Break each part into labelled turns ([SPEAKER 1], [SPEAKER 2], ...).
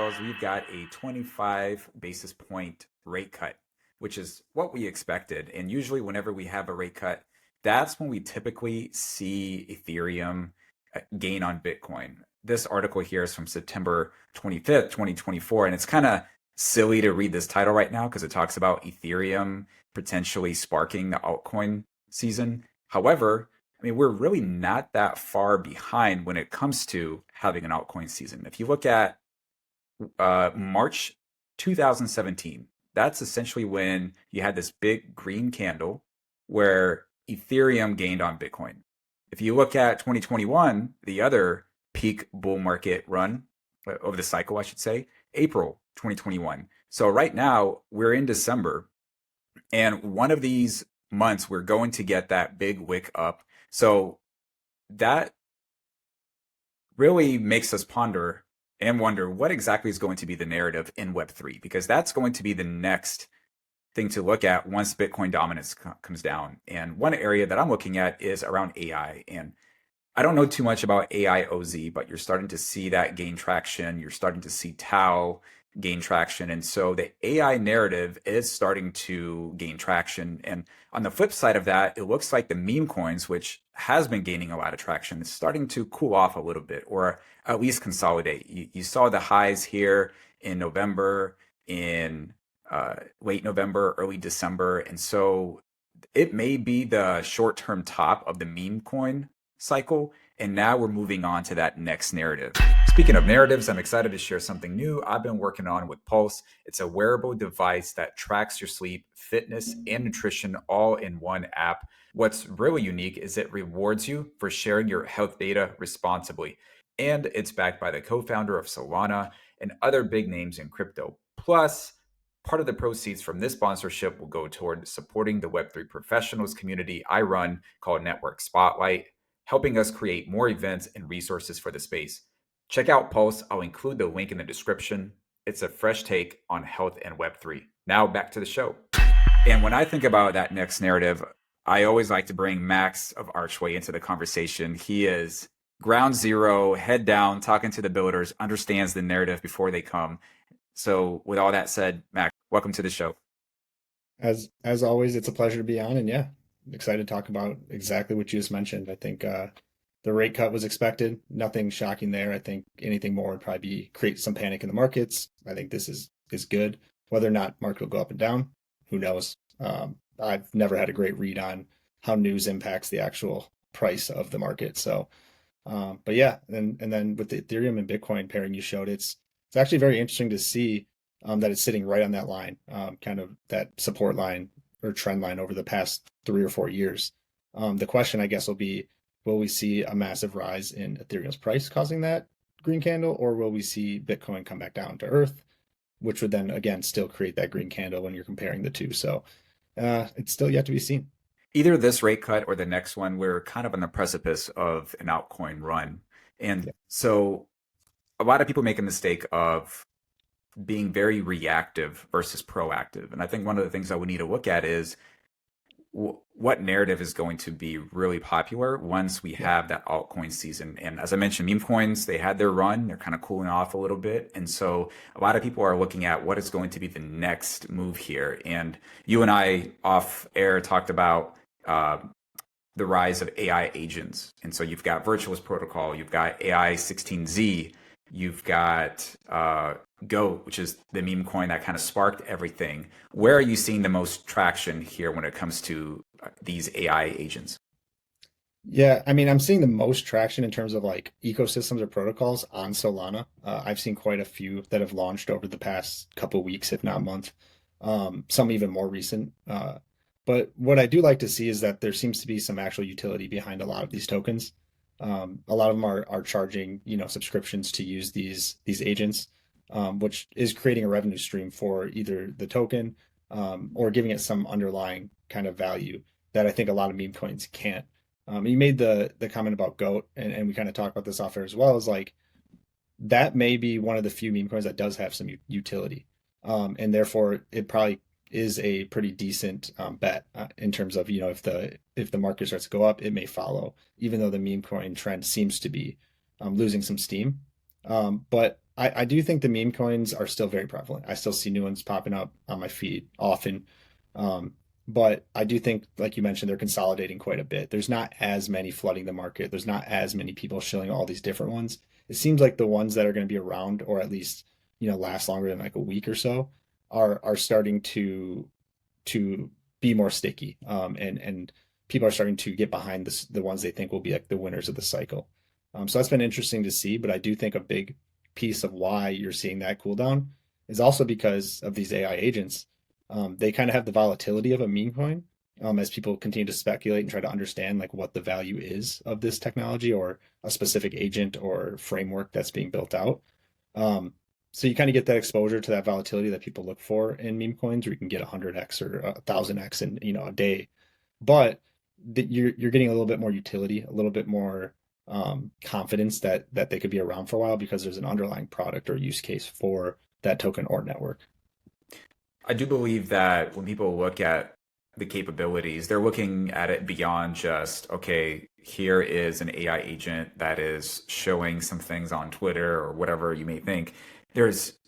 [SPEAKER 1] details, we've got a 25 basis point rate cut, which is what we expected. And usually whenever we have a rate cut, that's when we typically see Ethereum gain on Bitcoin. This article here is from September 25th, 2024, and it's kind of silly to read this title right now because it talks about Ethereum potentially sparking the altcoin season. However, I mean, we're really not that far behind when it comes to having an altcoin season. If you look at March 2017, that's essentially when you had this big green candle where Ethereum gained on Bitcoin. If you look at 2021, the other peak bull market run over the cycle, I should say, April 2021. So right now we're in December, and one of these months we're going to get that big wick up. So that really makes us ponder and wonder what exactly is going to be the narrative in Web3, because that's going to be the next thing to look at once Bitcoin dominance comes down. And one area that I'm looking at is around AI. And I don't know too much about AIOZ, but you're starting to see that gain traction. You're starting to see Tau gain traction. And so the AI narrative is starting to gain traction. And on the flip side of that, it looks like the meme coins, which has been gaining a lot of traction, is starting to cool off a little bit, or at least consolidate. You saw the highs here in November, in late November, early December. And so it may be the short-term top of the meme coin cycle, and now we're moving on to that next narrative. Speaking of narratives, I'm excited to share something new I've been working on with Pulse. It's a wearable device that tracks your sleep, fitness, and nutrition all in one app. What's really unique is it rewards you for sharing your health data responsibly, and it's backed by the co-founder of Solana and other big names in crypto. Plus, part of the proceeds from this sponsorship will go toward supporting the Web3 professionals community I run called Network Spotlight, helping us create more events and resources for the space. Check out Pulse. I'll include the link in the description. It's a fresh take on health and Web3. Now back to the show. And when I think about that next narrative, I always like to bring Max of Archway into the conversation. He is ground zero, head down, talking to the builders, understands the narrative before they come. So with all that said, Max, welcome to the show.
[SPEAKER 2] As always, it's a pleasure to be on, and yeah, excited to talk about exactly what you just mentioned. I think the rate cut was expected. Nothing shocking there. I think anything more would probably be create some panic in the markets. I think this is good. Whether or not market will go up and down, who knows? I've never had a great read on how news impacts the actual price of the market. So, but yeah, and then with the Ethereum and Bitcoin pairing you showed, it's actually very interesting to see that it's sitting right on that line, kind of that support line or trend line over the past 3 or 4 years. The question, I guess, will be, will we see a massive rise in Ethereum's price causing that green candle, or will we see Bitcoin come back down to earth, which would then, again, still create that green candle when you're comparing the two? So it's still yet to be seen.
[SPEAKER 1] Either this rate cut or the next one, we're kind of on the precipice of an altcoin run. And so a lot of people make a mistake of being very reactive versus proactive. And I think one of the things that we need to look at is what narrative is going to be really popular once we have that altcoin season. And as I mentioned, meme coins, they had their run, they're kind of cooling off a little bit. And so a lot of people are looking at what is going to be the next move here. And you and I off air talked about the rise of AI agents. And so you've got Virtuous Protocol, you've got AI 16Z, you've got Go, which is the meme coin that kind of sparked everything. Where are you seeing the most traction here when it comes to these AI agents?
[SPEAKER 2] Yeah, I mean, I'm seeing the most traction in terms of like ecosystems or protocols on Solana. I've seen quite a few that have launched over the past couple of weeks, if not month. Some even more recent. But what I do like to see is that there seems to be some actual utility behind a lot of these tokens. A lot of them are charging, subscriptions to use these agents, which is creating a revenue stream for either the token or giving it some underlying kind of value that I think a lot of meme coins can't. You made the comment about GOAT, and we kind of talked about this off air as well, is like that may be one of the few meme coins that does have some utility. And therefore it probably is a pretty decent bet in terms of, if the market starts to go up, it may follow, even though the meme coin trend seems to be losing some steam. But I do think the meme coins are still very prevalent. I still see new ones popping up on my feed often. Um, but I do think, like you mentioned, they're consolidating quite a bit. There's not as many flooding the market. There's not as many people shilling all these different ones. It seems like the ones that are going to be around, or at least, last longer than like a week or so, are starting to be more sticky. And people are starting to get behind the ones they think will be like the winners of the cycle. So that's been interesting to see, but I do think a big piece of why you're seeing that cool down is also because of these AI agents. They kind of have the volatility of a meme coin, as people continue to speculate and try to understand like what the value is of this technology or a specific agent or framework that's being built out. Um, so you kind of get that exposure to that volatility that people look for in meme coins, where you can get 100x or 1000x in a day, but you're getting a little bit more utility, a little bit more confidence that they could be around for a while because there's an underlying product or use case for that token or network.
[SPEAKER 1] I do believe that when people look at the capabilities, they're looking at it beyond just, okay, here is an AI agent that is showing some things on Twitter or whatever you may think.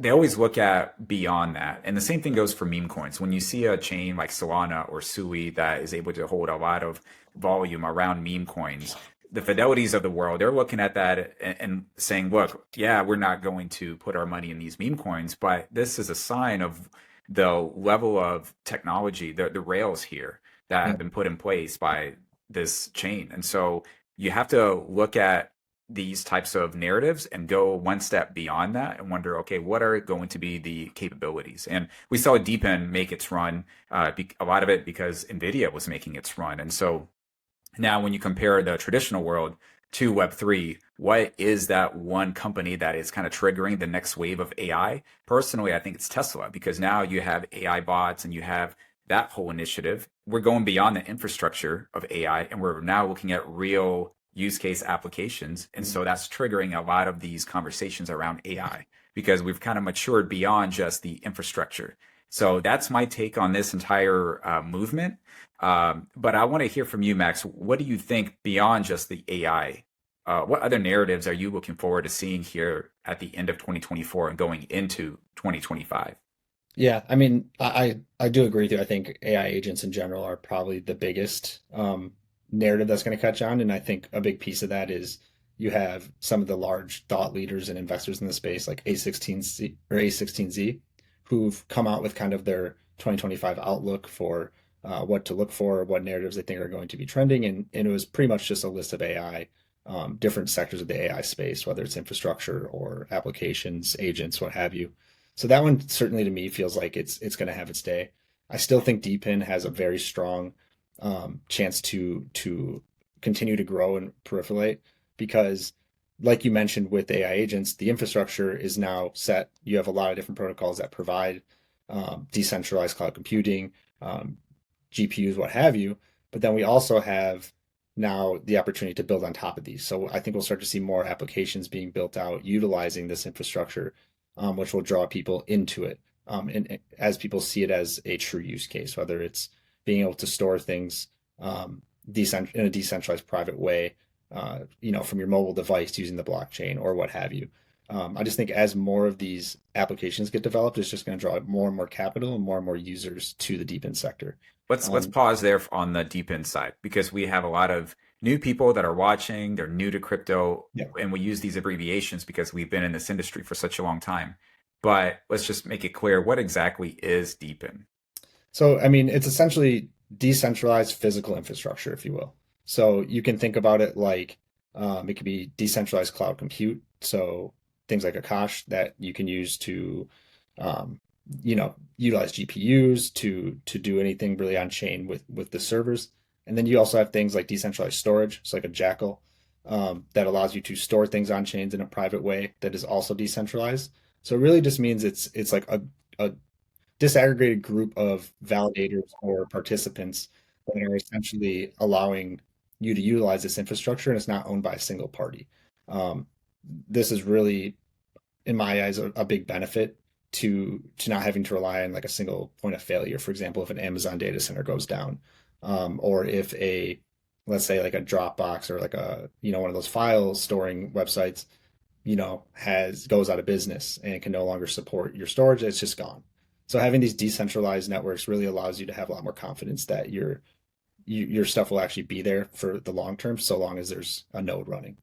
[SPEAKER 1] They always look at beyond that. And the same thing goes for meme coins. When you see a chain like Solana or Sui that is able to hold a lot of volume around meme coins, the Fidelities of the world, they're looking at that and saying, look, yeah, we're not going to put our money in these meme coins, but this is a sign of the level of technology, the rails here that
[SPEAKER 2] Yeah.
[SPEAKER 1] have been put in place by this chain. And so you have to look at these types of narratives and go one step beyond that and wonder, okay, what are going to be the capabilities? And we saw DePIN make its run, a lot of it because NVIDIA was making its run. And so now when you compare the traditional world to Web3, what is that one company that is kind of triggering the next wave of AI? Personally, I think it's Tesla, because now you have AI bots and you have that whole initiative. We're going beyond the infrastructure of AI and we're now looking at real use case applications. And so that's triggering a lot of these conversations around AI because we've kind of matured beyond just the infrastructure. So that's my take on this entire movement. But I want to hear from you, Max. What do you think beyond just the AI? What other narratives are you looking forward to seeing here at the end of 2024 and going into 2025?
[SPEAKER 2] Yeah, I mean, I do agree with you. I think AI agents in general are probably the biggest narrative that's going to catch on, and I think a big piece of that is you have some of the large thought leaders and investors in the space, like A16Z or A16Z, who've come out with kind of their 2025 outlook for what to look for, what narratives they think are going to be trending, and it was pretty much just a list of AI, different sectors of the AI space, whether it's infrastructure or applications, agents, what have you. So that one certainly to me feels like it's going to have its day. I still think DePIN has a very strong chance to continue to grow and proliferate because, like you mentioned with AI agents, the infrastructure is now set. You have a lot of different protocols that provide decentralized cloud computing, GPUs, what have you. But then we also have now the opportunity to build on top of these. So I think we'll start to see more applications being built out utilizing this infrastructure, which will draw people into it. And as people see it as a true use case, whether it's being able to store things in a decentralized private way, from your mobile device using the blockchain or what have you. I just think as more of these applications get developed, it's just going to draw more and more capital and more users to the DePIN sector.
[SPEAKER 1] Let's
[SPEAKER 2] Um,
[SPEAKER 1] pause there on the deep inside because we have a lot of new people that are watching. They're new to crypto,
[SPEAKER 2] yeah.
[SPEAKER 1] and we use these abbreviations because we've been in this industry for such a long time. But let's just make it clear, what exactly is DePIN?
[SPEAKER 2] So, I mean, it's essentially decentralized physical infrastructure, if you will. So you can think about it like it could be decentralized cloud compute. So things like Akash that you can use to, um, utilize GPUs to do anything really on chain with the servers. And then you also have things like decentralized storage. It's like a Jackal that allows you to store things on chains in a private way that is also decentralized. So it really just means it's like a disaggregated group of validators or participants that are essentially allowing you to utilize this infrastructure and it's not owned by a single party. Um, this is really, in my eyes, a big benefit to not having to rely on like a single point of failure. For example, if an Amazon data center goes down, or if let's say like a Dropbox or like one of those file storing websites, has goes out of business and can no longer support your storage, it's just gone. So having these decentralized networks really allows you to have a lot more confidence that your stuff will actually be there for the long term, so long as there's a node running.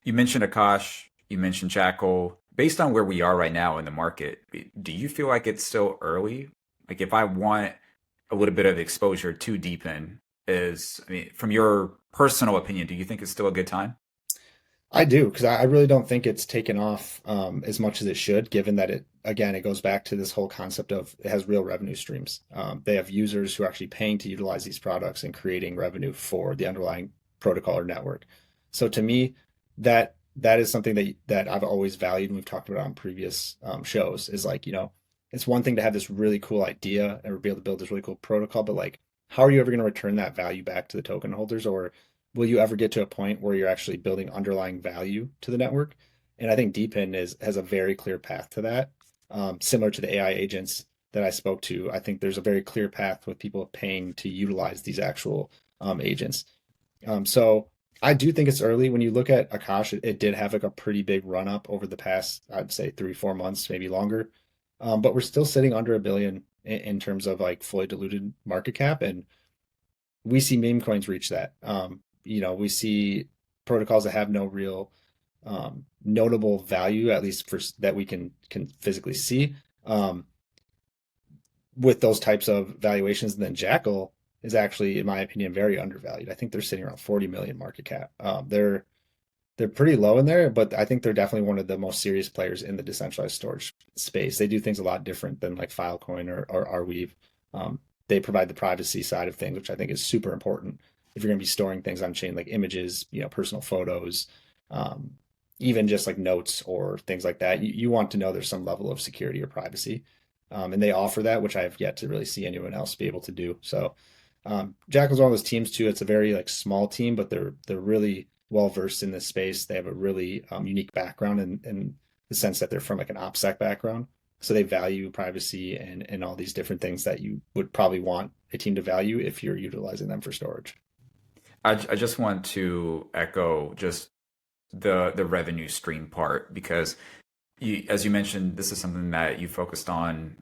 [SPEAKER 1] You mentioned Akash, you mentioned Jackal. Based on where we are right now in the market, do you feel like it's still early? Like if I want a little bit of exposure to DePIN, I mean, from your personal opinion, do you think it's still a good time?
[SPEAKER 2] I do, because I really don't think it's taken off as much as it should, given that it goes back to this whole concept of it has real revenue streams. They have users who are actually paying to utilize these products and creating revenue for the underlying protocol or network. So to me, that is something that I've always valued, and we've talked about on previous shows, is like, it's one thing to have this really cool idea and be able to build this really cool protocol, but like, how are you ever going to return that value back to the token holders, or will you ever get to a point where you're actually building underlying value to the network? And I think DePIN has a very clear path to that. Similar to the AI agents that I spoke to, I think there's a very clear path with people paying to utilize these actual agents. So I do think it's early. When you look at Akash, it did have like a pretty big run up over the past, I'd say 3, 4 months, maybe longer. But we're still sitting under a billion in terms of like fully diluted market cap, and we see meme coins reach that. We see protocols that have no real notable value, at least for that we can physically see, with those types of valuations. And then Jackal is actually, in my opinion, very undervalued. I think they're sitting around 40 million market cap. They're pretty low in there, but I think they're definitely one of the most serious players in the decentralized storage space. They do things a lot different than like Filecoin or Arweave. They provide the privacy side of things, which I think is super important if you're going to be storing things on chain, like images, personal photos, even just like notes or things like that. You want to know there's some level of security or privacy, and they offer that, which I have yet to really see anyone else be able to do. So Jackal's one of those teams too. It's a very like small team, but they're really well versed in this space. They have a really unique background in the sense that they're from like an OPSEC background. So they value privacy and all these different things that you would probably want a team to value if you're utilizing them for storage.
[SPEAKER 1] I just want to echo just the revenue stream part because as you mentioned, this is something that you focused on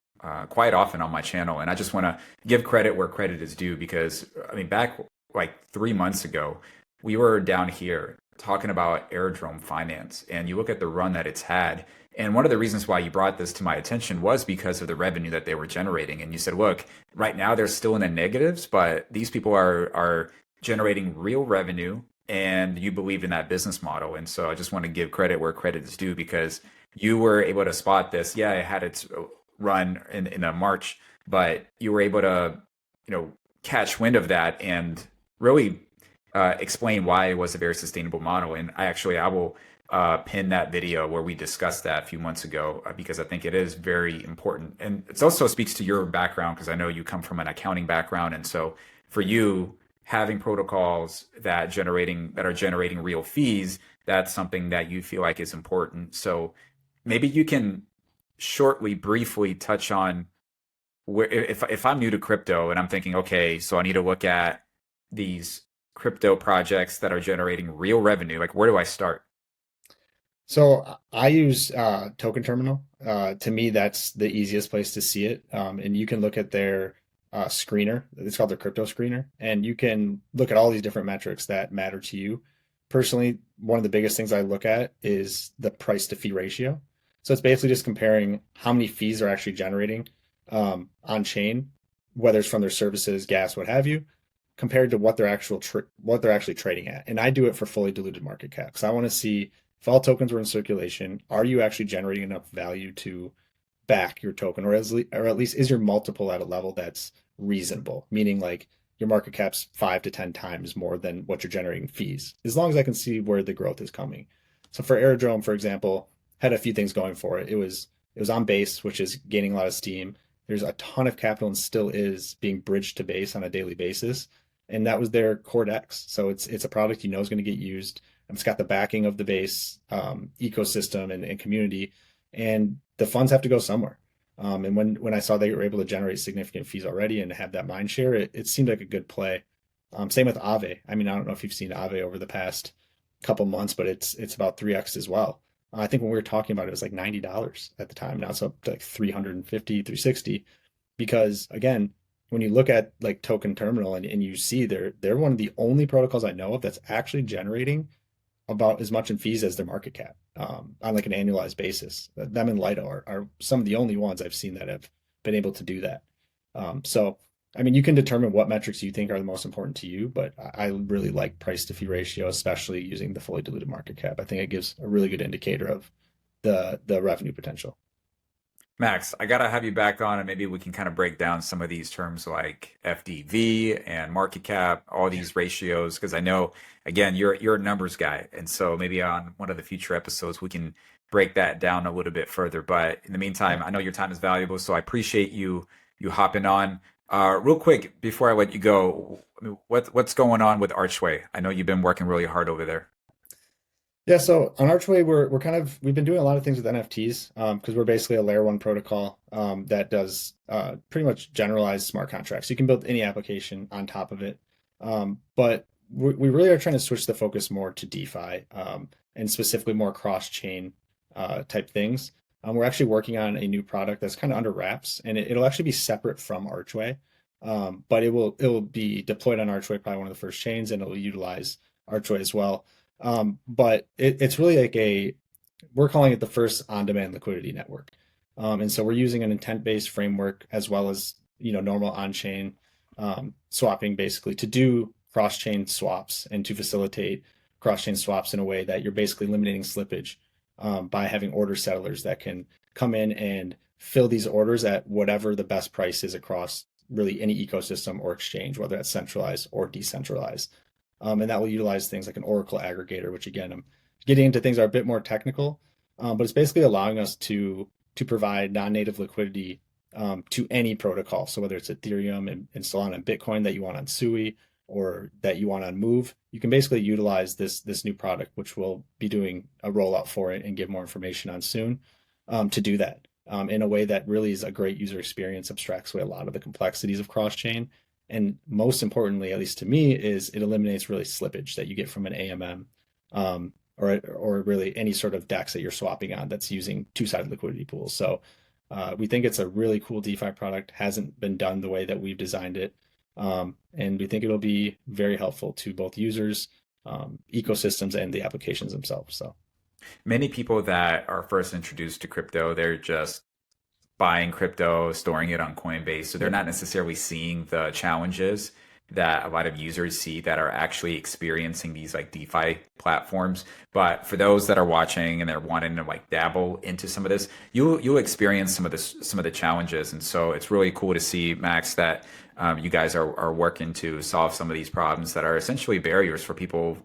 [SPEAKER 1] quite often on my channel, and I just want to give credit where credit is due because I mean, back like 3 months ago, we were down here talking about Aerodrome finance, and you look at the run that it's had. And one of the reasons why you brought this to my attention was because of the revenue that they were generating. And you said, look, right now they're still in the negatives, but these people are generating real revenue and you believe in that business model. And so I just want to give credit where credit is due because you were able to spot this. Yeah, it had its run in a March, but you were able to, catch wind of that and really explain why it was a very sustainable model. And I will pin that video where we discussed that a few months ago because I think it is very important. And it also speaks to your background because I know you come from an accounting background. And so for you, having protocols that are generating real fees, that's something that you feel like is important. So maybe you can briefly touch on where if I'm new to crypto and I'm thinking, okay, so I need to look at these crypto projects that are generating real revenue, like where do I start?
[SPEAKER 2] So I use Tokenterminal. To me, that's the easiest place to see it. And you can look at their screener. It's called their crypto screener, and you can look at all these different metrics that matter to you. Personally, one of the biggest things I look at is the price to fee ratio. So it's basically just comparing how many fees they're actually generating on chain, whether it's from their services, gas, what have you, compared to what what they're actually trading at. And I do it for fully diluted market cap. So I want to see if all tokens were in circulation, are you actually generating enough value to back your token, or at least is your multiple at a level that's reasonable? Meaning like your market cap's 5 to 10 times more than what you're generating fees, as long as I can see where the growth is coming. So for Aerodrome, for example, had a few things going for it. It was on base, which is gaining a lot of steam. There's a ton of capital and still is being bridged to base on a daily basis. And that was their core DEX. So it's a product you know is going to get used. It's got the backing of the base ecosystem and community, and the funds have to go somewhere. And when I saw they were able to generate significant fees already and have that mind share, it seemed like a good play. Same with Aave. I mean, I don't know if you've seen Aave over the past couple months, but it's about 3x as well. I think when we were talking about it, it was like $90 at the time. Now it's up to like 350, 360. Because again, when you look at like Tokenterminal and you see they're one of the only protocols I know of that's actually generating about as much in fees as their market cap on like an annualized basis. Them and Lido are some of the only ones I've seen that have been able to do that. So, I mean, you can determine what metrics you think are the most important to you, but I really like price to fee ratio, especially using the fully diluted market cap. I think it gives a really good indicator of the revenue potential.
[SPEAKER 1] Max, I gotta have you back on, and maybe we can kind of break down some of these terms like FDV and market cap, all these ratios, because I know, again, you're a numbers guy, and so maybe on one of the future episodes we can break that down a little bit further. But in the meantime, I know your time is valuable, so I appreciate you hopping on. Real quick before I let you go, I mean, what's going on with Archway? I know you've been working really hard over there.
[SPEAKER 2] Yeah, so on Archway, we're kind of we've been doing a lot of things with NFTs because we're basically a layer one protocol that does pretty much generalized smart contracts. You can build any application on top of it, but we really are trying to switch the focus more to DeFi and specifically more cross-chain type things. We're actually working on a new product that's kind of under wraps, and it'll actually be separate from Archway, but it will be deployed on Archway, probably one of the first chains, and it'll utilize Archway as well. But it's really like we're calling it the first on-demand liquidity network. And so we're using an intent-based framework as well as, normal on-chain swapping basically to do cross-chain swaps and to facilitate cross-chain swaps in a way that you're basically limiting slippage by having order settlers that can come in and fill these orders at whatever the best price is across really any ecosystem or exchange, whether that's centralized or decentralized. And that will utilize things like an Oracle aggregator, which again, I'm getting into things that are a bit more technical, but it's basically allowing us to provide non-native liquidity to any protocol. So whether it's Ethereum and Solana and Bitcoin that you want on Sui or that you want on Move, you can basically utilize this new product, which we'll be doing a rollout for it and give more information on soon to do that in a way that really is a great user experience, abstracts away a lot of the complexities of cross-chain, and most importantly, at least to me, is it eliminates really slippage that you get from an AMM or really any sort of DEX that you're swapping on that's using two-sided liquidity pools. So we think it's a really cool DeFi product, hasn't been done the way that we've designed it. And we think it'll be very helpful to both users, ecosystems, and the applications themselves. So
[SPEAKER 1] Many people that are first introduced to crypto, they're just buying crypto, storing it on Coinbase. So they're not necessarily seeing the challenges that a lot of users see that are actually experiencing these like DeFi platforms. But for those that are watching and they're wanting to like dabble into some of this, you'll experience some of the challenges. And so it's really cool to see, Max, that you guys are working to solve some of these problems that are essentially barriers for people,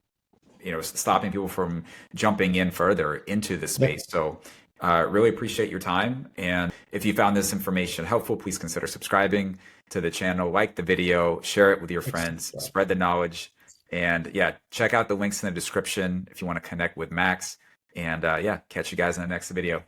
[SPEAKER 1] stopping people from jumping in further into the
[SPEAKER 2] yeah,
[SPEAKER 1] space. So really appreciate your time. And if you found this information helpful, please consider subscribing to the channel, like the video, share it with your friends,
[SPEAKER 2] thanks.
[SPEAKER 1] spread the knowledge. And yeah, check out the links in the description if you want to connect with Max. And yeah, catch you guys in the next video.